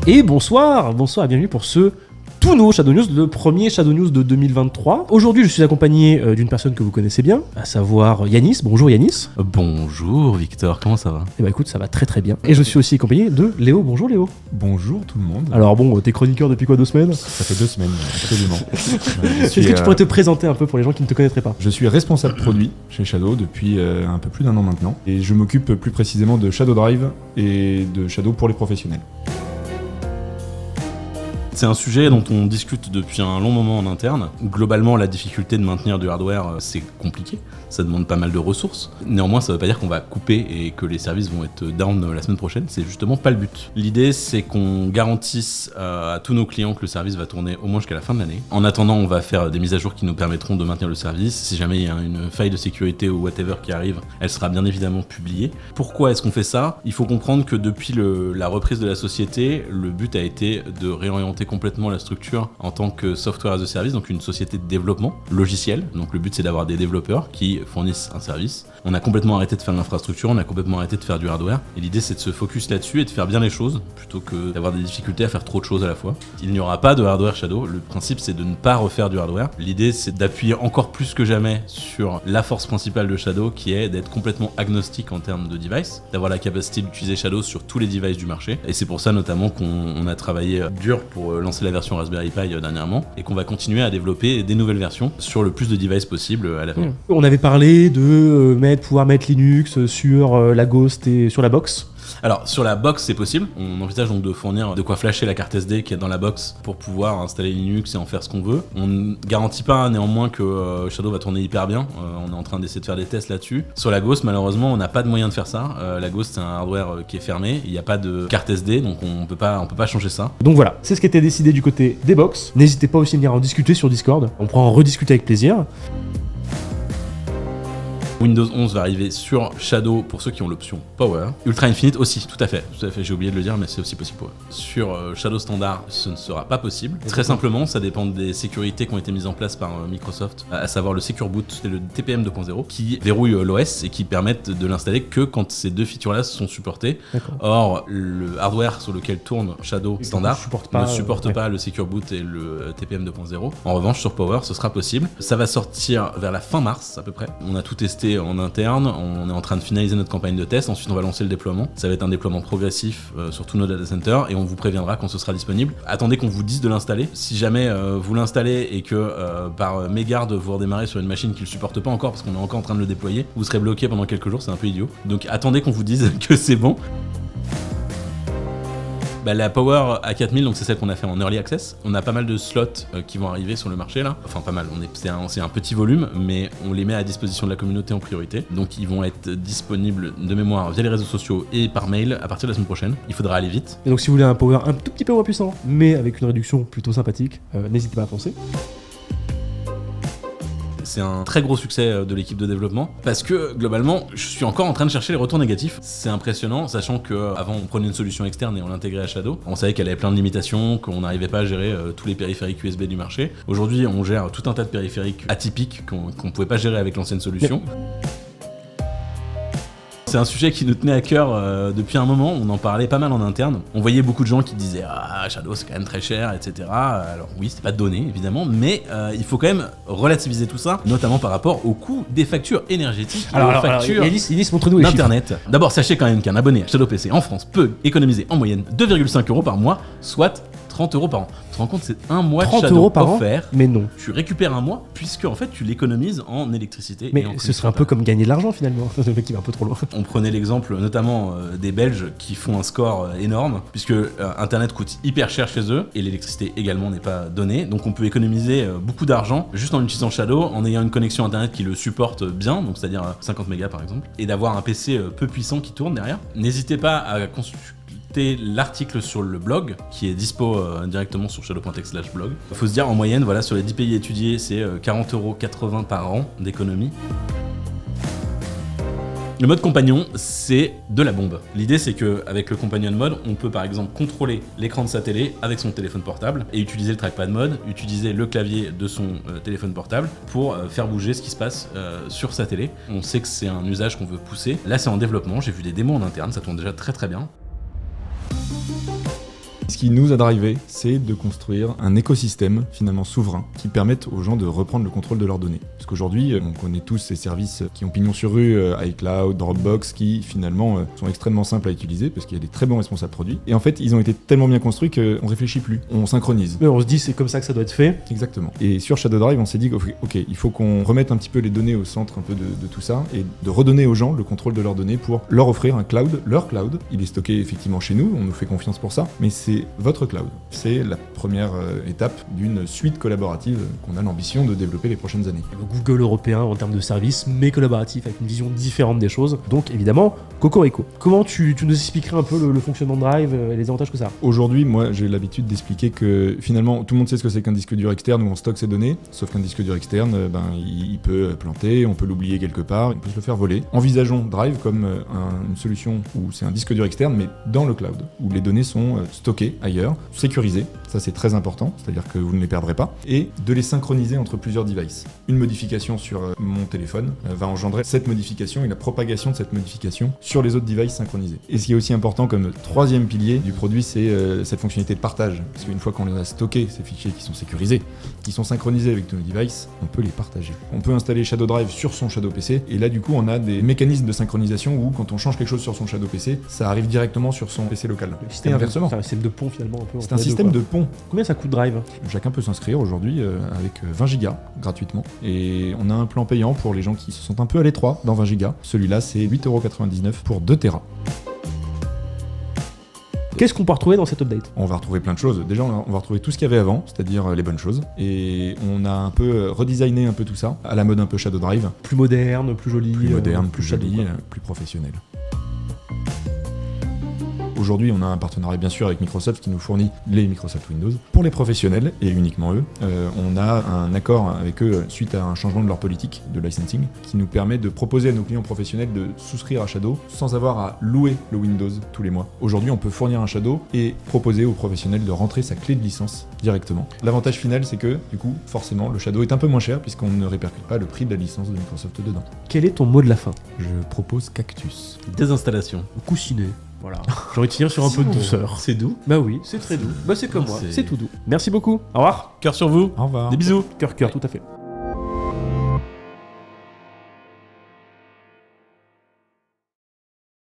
Et bonsoir et bienvenue pour ce tout nouveau Shadow News, le premier Shadow News de 2023. Aujourd'hui, je suis accompagné d'une personne que vous connaissez bien, à savoir Yanis. Bonjour Yanis. Bonjour Victor, comment ça va ? Eh ben écoute, ça va très très bien. Et je suis aussi accompagné de Léo. Bonjour Léo. Bonjour tout le monde. Alors bon, t'es chroniqueur depuis quoi, 2 semaines ? Ça fait 2 semaines, absolument. Est-ce que tu pourrais te présenter un peu pour les gens qui ne te connaîtraient pas ? Je suis responsable produit chez Shadow depuis un peu plus d'1 an maintenant. Et je m'occupe plus précisément de Shadow Drive et de Shadow pour les professionnels. C'est un sujet dont on discute depuis un long moment en interne. Globalement, la difficulté de maintenir du hardware, c'est compliqué. Ça demande pas mal de ressources. Néanmoins, ça veut pas dire qu'on va couper et que les services vont être down la semaine prochaine. C'est justement pas le but. L'idée, c'est qu'on garantisse à tous nos clients que le service va tourner au moins jusqu'à la fin de l'année. En attendant, on va faire des mises à jour qui nous permettront de maintenir le service. Si jamais il y a une faille de sécurité ou whatever qui arrive, elle sera bien évidemment publiée. Pourquoi est-ce qu'on fait ça ? Il faut comprendre que depuis la reprise de la société, le but a été de réorienter complètement la structure en tant que software as a service, donc une société de développement logiciel. Donc le but, c'est d'avoir des développeurs qui fournissent un service. On a complètement arrêté de faire l'infrastructure, on a complètement arrêté de faire du hardware. Et l'idée, c'est de se focus là-dessus et de faire bien les choses, plutôt que d'avoir des difficultés à faire trop de choses à la fois. Il n'y aura pas de hardware Shadow. Le principe, c'est de ne pas refaire du hardware. L'idée, c'est d'appuyer encore plus que jamais sur la force principale de Shadow, qui est d'être complètement agnostique en termes de device, d'avoir la capacité d'utiliser Shadow sur tous les devices du marché. Et c'est pour ça, notamment, qu'on a travaillé dur pour lancer la version Raspberry Pi dernièrement, et qu'on va continuer à développer des nouvelles versions sur le plus de devices possible à l'avenir. On avait parlé de pouvoir mettre Linux sur la Ghost et sur la box. Alors sur la box c'est possible, on envisage donc de fournir de quoi flasher la carte SD qui est dans la box pour pouvoir installer Linux et en faire ce qu'on veut. On ne garantit pas néanmoins que Shadow va tourner hyper bien, on est en train d'essayer de faire des tests là-dessus. Sur la Ghost malheureusement on n'a pas de moyen de faire ça, la Ghost c'est un hardware qui est fermé, il n'y a pas de carte SD donc on peut pas changer ça. Donc voilà, c'est ce qui était décidé du côté des box. N'hésitez pas aussi à venir en discuter sur Discord, on pourra en rediscuter avec plaisir. Windows 11 va arriver sur Shadow pour ceux qui ont l'option Power. Ultra Infinite aussi, tout à fait, j'ai oublié de le dire, mais c'est aussi possible pour eux. Sur Shadow Standard, ce ne sera pas possible. Très simplement, ça dépend des sécurités qui ont été mises en place par Microsoft, à savoir le Secure Boot et le TPM 2.0, qui verrouillent l'OS et qui permettent de l'installer que quand ces deux features-là sont supportées. D'accord. Or, le hardware sur lequel tourne Shadow Standard ne supporte pas le Secure Boot et le TPM 2.0. En revanche, sur Power, ce sera possible. Ça va sortir vers la fin mars à peu près. On a tout testé en interne, on est en train de finaliser notre campagne de test, ensuite on va lancer le déploiement. Ça va être un déploiement progressif sur tous nos data centers et on vous préviendra quand ce sera disponible. Attendez qu'on vous dise de l'installer. Si jamais vous l'installez et que par mégarde vous redémarrez sur une machine qui ne le supporte pas encore parce qu'on est encore en train de le déployer, vous serez bloqué pendant quelques jours, c'est un peu idiot. Donc attendez qu'on vous dise que c'est bon. La Power A4000, donc c'est celle qu'on a fait en Early Access. On a pas mal de slots qui vont arriver sur le marché là. Enfin pas mal, c'est un petit volume, mais on les met à disposition de la communauté en priorité. Donc ils vont être disponibles de mémoire via les réseaux sociaux et par mail à partir de la semaine prochaine. Il faudra aller vite. Et donc si vous voulez un Power un tout petit peu moins puissant, mais avec une réduction plutôt sympathique, n'hésitez pas à penser. C'est un très gros succès de l'équipe de développement parce que globalement je suis encore en train de chercher les retours négatifs. C'est impressionnant, sachant qu'avant on prenait une solution externe et on l'intégrait à Shadow. On savait qu'elle avait plein de limitations, qu'on n'arrivait pas à gérer tous les périphériques USB du marché. Aujourd'hui on gère tout un tas de périphériques atypiques qu'on pouvait pas gérer avec l'ancienne solution. C'est un sujet qui nous tenait à cœur depuis un moment, on en parlait pas mal en interne. On voyait beaucoup de gens qui disaient « Ah, Shadow c'est quand même très cher, etc. » Alors oui, c'est pas donné évidemment, mais il faut quand même relativiser tout ça, notamment par rapport au coût des factures énergétiques et aux factures montre-nous d'Internet. D'abord, sachez quand même qu'un abonné à Shadow PC en France peut économiser en moyenne 2,5€ par mois, soit 30€ par an. Tu te rends compte, c'est un mois de Shadow offert. Mais non. Tu récupères un mois, puisque en fait tu l'économises en électricité. Mais ce serait un peu comme gagner de l'argent finalement. Le mec qui va un peu trop loin. On prenait l'exemple notamment des Belges qui font un score énorme, puisque Internet coûte hyper cher chez eux et l'électricité également n'est pas donnée. Donc on peut économiser beaucoup d'argent juste en utilisant Shadow, en ayant une connexion Internet qui le supporte bien, donc c'est-à-dire 50 mégas par exemple, et d'avoir un PC peu puissant qui tourne derrière. N'hésitez pas à consulter l'article sur le blog qui est dispo directement sur shadow.tech/blog. Il faut se dire en moyenne, voilà, sur les 10 pays étudiés, c'est 40,80€ par an d'économie. Le mode compagnon, c'est de la bombe. L'idée, c'est qu'avec le companion mode, on peut par exemple contrôler l'écran de sa télé avec son téléphone portable et utiliser le trackpad mode, utiliser le clavier de son téléphone portable pour faire bouger ce qui se passe sur sa télé. On sait que c'est un usage qu'on veut pousser. Là, c'est en développement. J'ai vu des démos en interne, ça tourne déjà très très bien. Ce qui nous a drivé, c'est de construire un écosystème finalement souverain qui permette aux gens de reprendre le contrôle de leurs données. Parce qu'aujourd'hui, on connaît tous ces services qui ont pignon sur rue, iCloud, Dropbox, qui finalement sont extrêmement simples à utiliser parce qu'il y a des très bons responsables produits. Et en fait, ils ont été tellement bien construits qu'on réfléchit plus, on synchronise. Mais on se dit c'est comme ça que ça doit être fait. Exactement. Et sur Shadow Drive, on s'est dit ok, il faut qu'on remette un petit peu les données au centre un peu de tout ça et de redonner aux gens le contrôle de leurs données pour leur offrir un cloud, leur cloud. Il est stocké effectivement chez nous, on nous fait confiance pour ça, mais c'est votre cloud. C'est la première étape d'une suite collaborative qu'on a l'ambition de développer les prochaines années. Le Google européen en termes de services, mais collaboratif avec une vision différente des choses. Donc évidemment, Cocorico. Comment tu nous expliquerais un peu le fonctionnement de Drive et les avantages que ça a? Aujourd'hui, moi, j'ai l'habitude d'expliquer que finalement, tout le monde sait ce que c'est qu'un disque dur externe où on stocke ses données, sauf qu'un disque dur externe, il peut planter, on peut l'oublier quelque part, on peut se le faire voler. Envisageons Drive comme une solution où c'est un disque dur externe, mais dans le cloud, où les données sont stockées ailleurs, sécurisées, ça c'est très important, c'est-à-dire que vous ne les perdrez pas, et de les synchroniser entre plusieurs devices. Une modification sur mon téléphone va engendrer cette modification et la propagation de cette modification sur les autres devices synchronisés. Et ce qui est aussi important comme troisième pilier du produit, c'est cette fonctionnalité de partage. Parce qu'une fois qu'on les a stockés, ces fichiers qui sont sécurisés, qui sont synchronisés avec tous nos devices, on peut les partager. On peut installer Shadow Drive sur son Shadow PC, et là du coup on a des mécanismes de synchronisation où quand on change quelque chose sur son Shadow PC, ça arrive directement sur son PC local. C'est inversement. un système de pont finalement un peu. C'est un système de pont. Combien ça coûte Drive? Chacun peut s'inscrire aujourd'hui avec 20 Go gratuitement. Et on a un plan payant pour les gens qui se sentent un peu à l'étroit dans 20 Go. Celui-là, c'est 8,99€ pour 2 Tera. Qu'est-ce qu'on peut retrouver dans cette update? On va retrouver plein de choses. Déjà, on va retrouver tout ce qu'il y avait avant, c'est-à-dire les bonnes choses. Et on a un peu redesigné un peu tout ça, à la mode un peu Shadow Drive. Plus moderne, plus joli. Plus joli, plus professionnel. Aujourd'hui, on a un partenariat bien sûr avec Microsoft qui nous fournit les Microsoft Windows. Pour les professionnels, et uniquement eux, on a un accord avec eux suite à un changement de leur politique de licensing qui nous permet de proposer à nos clients professionnels de souscrire à Shadow sans avoir à louer le Windows tous les mois. Aujourd'hui, on peut fournir un Shadow et proposer aux professionnels de rentrer sa clé de licence directement. L'avantage final, c'est que, du coup, forcément, le Shadow est un peu moins cher puisqu'on ne répercute pas le prix de la licence de Microsoft dedans. Quel est ton mot de la fin? Je propose Cactus. Désinstallation. Coussinet. Voilà. J'ai envie de finir sur un peu de douceur. C'est doux. Bah oui, c'est très doux. Bah c'est comme moi, c'est tout doux. Merci beaucoup. Au revoir. Cœur sur vous. Au revoir. Des bisous. Cœur, tout à fait.